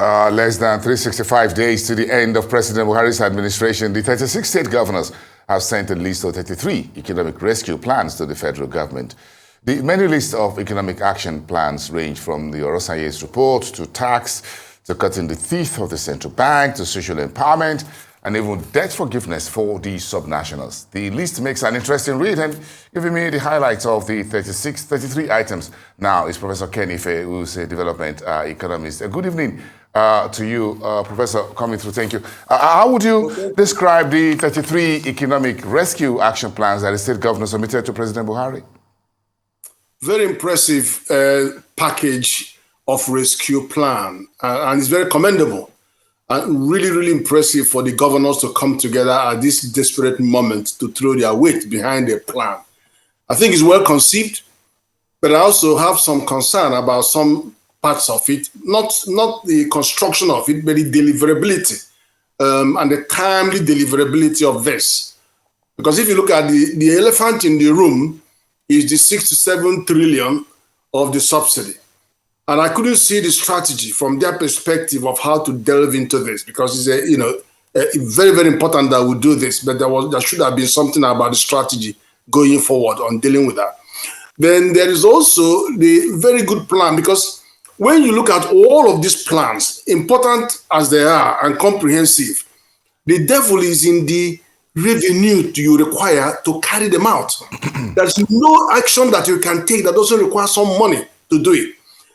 Less than 365 days to the end of President Buhari's administration, the 36 state governors have sent a list of 33 economic rescue plans to the federal government. The many lists of economic action plans range from the Orosanye's report to tax, to cutting the teeth of the central bank, to social empowerment, and even debt forgiveness for the subnationals. The list makes an interesting read, and giving me the highlights of the 33 items now is Professor Ken Ife, who's a development economist. Good evening to you, Professor, coming through. Thank you. How would you describe the 33 economic rescue action plans that the state governor submitted to President Buhari? Very impressive package of rescue plan, and it's very commendable. And really, really impressive for the governors to come together at this desperate moment to throw their weight behind a plan. I think it's well conceived, but I also have some concern about some parts of it, not the construction of it, but the deliverability and the timely deliverability of this. Because if you look at the elephant in the room is the 6 to 7 trillion of the subsidy. And I couldn't see the strategy from their perspective of how to delve into this, because it's very, very important that we do this, but there should have been something about the strategy going forward on dealing with that. Then there is also the very good plan, because when you look at all of these plans, important as they are and comprehensive, the devil is in the revenue you require to carry them out. There's no action that you can take that doesn't require some money to do it.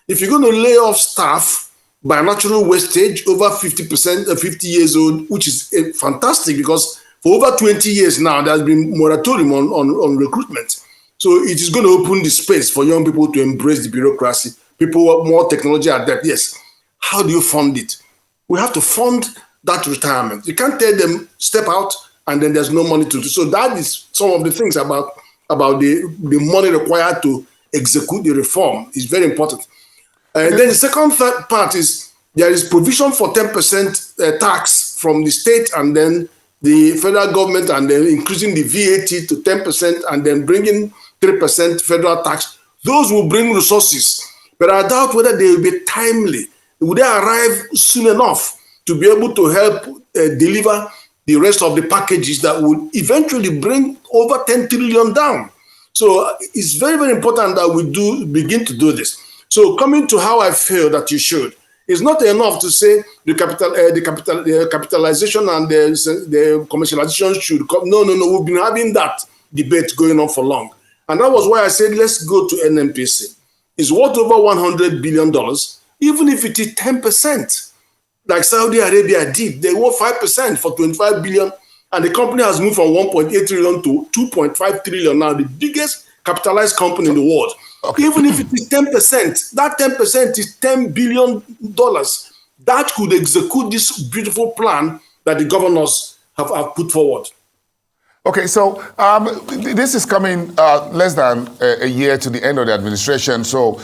If you're going to lay off staff by natural wastage over 50%, 50 years old, which is fantastic, because for over 20 years now, there's been moratorium on recruitment. So it is going to open the space for young people to embrace the bureaucracy. People want more technology adept. Yes. How do you fund it? We have to fund that retirement. You can't tell them step out and then there's no money to do. So that is some of the things about the money required to execute the reform is very important. Then the second part is there is provision for 10% tax from the state and then the federal government, and then increasing the VAT to 10% and then bringing 3% federal tax. Those will bring resources, but I doubt whether they will be timely. Will they arrive soon enough to be able to help deliver the rest of the packages that would eventually bring over 10 trillion down? So it's very, very important that we begin to do this. So coming to how I feel that you should, it's not enough to say the capitalization and the commercialization should come. No. We've been having that debate going on for long. And that was why I said, let's go to NNPC. It's worth over $100 billion, even if it is 10%, like Saudi Arabia did. They were 5% for 25 billion, and the company has moved from 1.8 trillion to 2.5 trillion now, the biggest capitalized company in the world. Okay. Even if it is 10%, that 10% is $10 billion. That could execute this beautiful plan that the governors have put forward. Okay, so this is coming less than a year to the end of the administration. So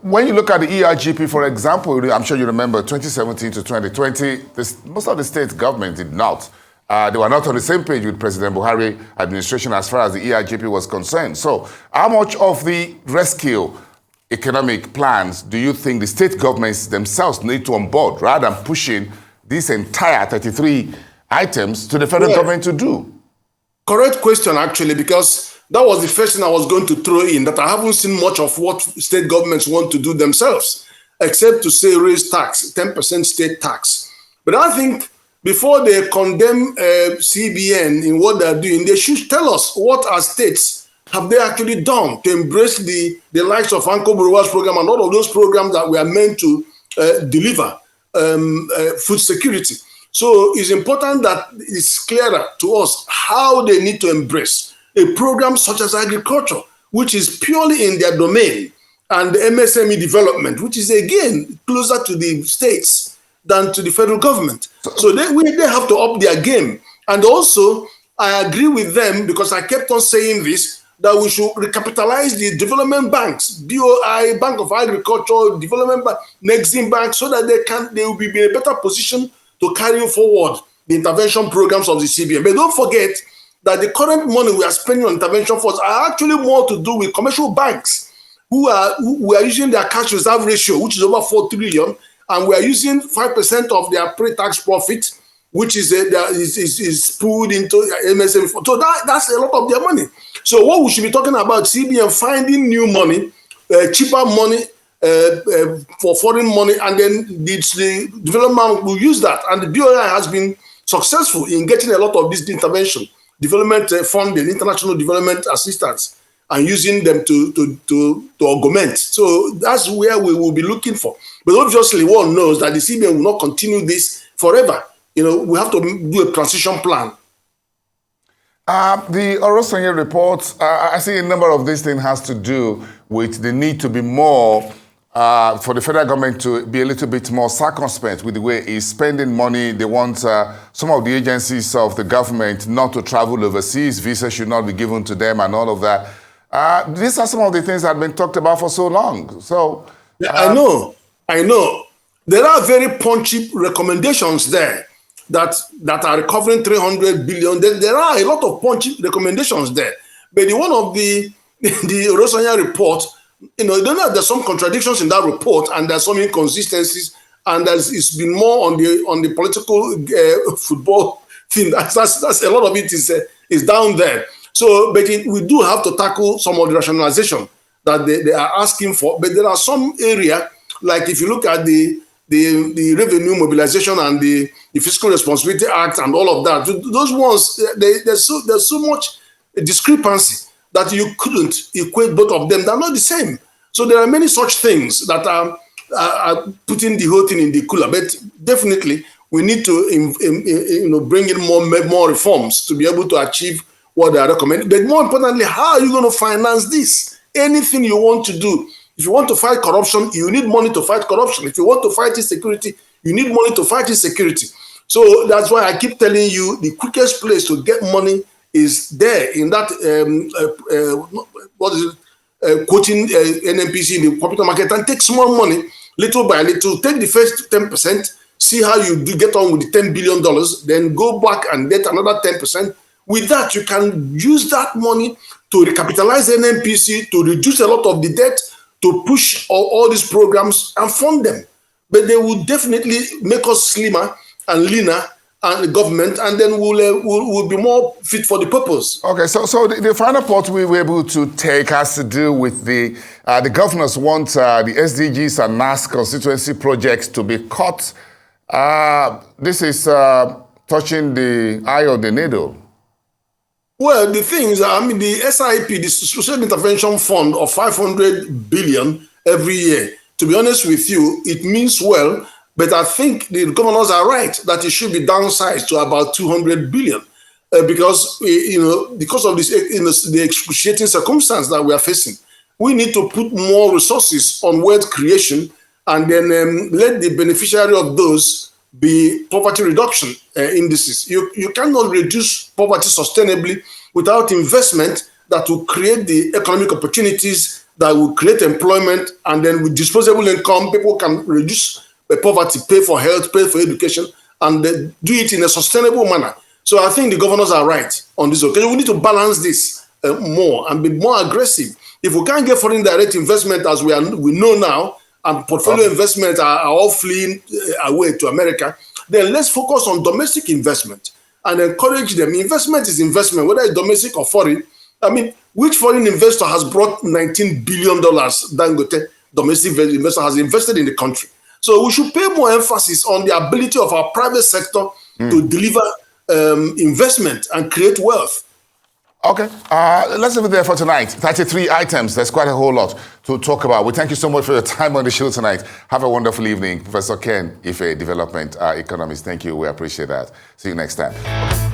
when you look at the ERGP, for example, I'm sure you remember 2017 to 2020, most of the state government did not. They were not on the same page with President Buhari administration as far as the ERGP was concerned. So how much of the rescue economic plans do you think the state governments themselves need to onboard rather than pushing these entire 33 items to the federal government to do? Correct question, actually, because that was the first thing I was going to throw in, that I haven't seen much of what state governments want to do themselves, except to say raise tax, 10% state tax. But I think before they condemn CBN in what they're doing, they should tell us what our states have they actually done to embrace the likes of Anko Buruwa's program and all of those programs that we are meant to deliver food security. So it's important that it's clearer to us how they need to embrace a program such as agriculture, which is purely in their domain, and the MSME development, which is again closer to the states than to the federal government. So they have to up their game. And also, I agree with them, because I kept on saying this, that we should recapitalize the development banks, BOI, Bank of Agriculture, Development Bank, Nexim Bank, so that they will be in a better position to carry forward the intervention programs of the CBN. But don't forget that the current money we are spending on intervention funds are actually more to do with commercial banks who are using their cash reserve ratio, which is over 4 trillion, and we are using 5% of their pre-tax profit, which is pulled into MSM. So that's a lot of their money. So what we should be talking about, CBN finding new money, cheaper money for foreign money, and then the development will use that. And the BOI has been successful in getting a lot of this intervention, development funding, international development assistance, and using them to augment. So that's where we will be looking for. But obviously, one knows that the CBN will not continue this forever. We have to do a transition plan. The Orosanye report, I see a number of these things has to do with the need to be more, for the federal government to be a little bit more circumspect with the way it's spending money. They want some of the agencies of the government not to travel overseas. Visa should not be given to them and all of that. These are some of the things that have been talked about for so long. So yeah, I know. There are very punchy recommendations there that are recovering 300 billion. There are a lot of punchy recommendations there. But one of the Orosanya report, there's some contradictions in that report, and there's some inconsistencies, and it's been more on the political football thing. That's a lot of it is down there. So, but we do have to tackle some of the rationalization that they are asking for. But there are some area, like if you look at the revenue mobilization and the Fiscal Responsibility Act and all of that, those ones, there's so much discrepancy that you couldn't equate both of them. They're not the same. So there are many such things that are putting the whole thing in the cooler. But definitely, we need to bring in more reforms to be able to achieve what they are recommending. But more importantly, how are you going to finance this? Anything you want to do. If you want to fight corruption, you need money to fight corruption. If you want to fight insecurity, you need money to fight insecurity. So that's why I keep telling you the quickest place to get money is there in that, quoting NNPC in the capital market, and take small money, little by little, take the first 10%, see how you do get on with the $10 billion, then go back and get another 10%. With that, you can use that money to recapitalize NNPC, to reduce a lot of the debt, to push all these programs and fund them. But they will definitely make us slimmer and leaner, and the government, and then we'll be more fit for the purpose. Okay, so the final part we were able to take has to do with the governors want the SDGs and mass constituency projects to be cut. This is touching the eye of the needle. Well, the things, the SIP, the Social Intervention Fund of 500 billion every year, to be honest with you, it means well, but I think the governors are right that it should be downsized to about 200 billion because of this, the excruciating circumstance that we are facing. We need to put more resources on wealth creation, and then let the beneficiary of those be poverty reduction indices. You cannot reduce poverty sustainably without investment that will create the economic opportunities, that will create employment, and then with disposable income, people can reduce poverty, pay for health, pay for education, and do it in a sustainable manner. So I think the governors are right on this occasion. We need to balance this more and be more aggressive. If we can't get foreign direct investment as we know now, and portfolio investments are all fleeing away to America, then let's focus on domestic investment and encourage them. Investment is investment, whether it's domestic or foreign. Which foreign investor has brought $19 billion? Dangote, domestic investor, has invested in the country. So we should pay more emphasis on the ability of our private sector to deliver investment and create wealth. Okay, let's leave it there for tonight. 33 items. There's quite a whole lot to talk about. We thank you so much for your time on the show tonight. Have a wonderful evening. Professor Ken Ife, development economist. Thank you. We appreciate that. See you next time.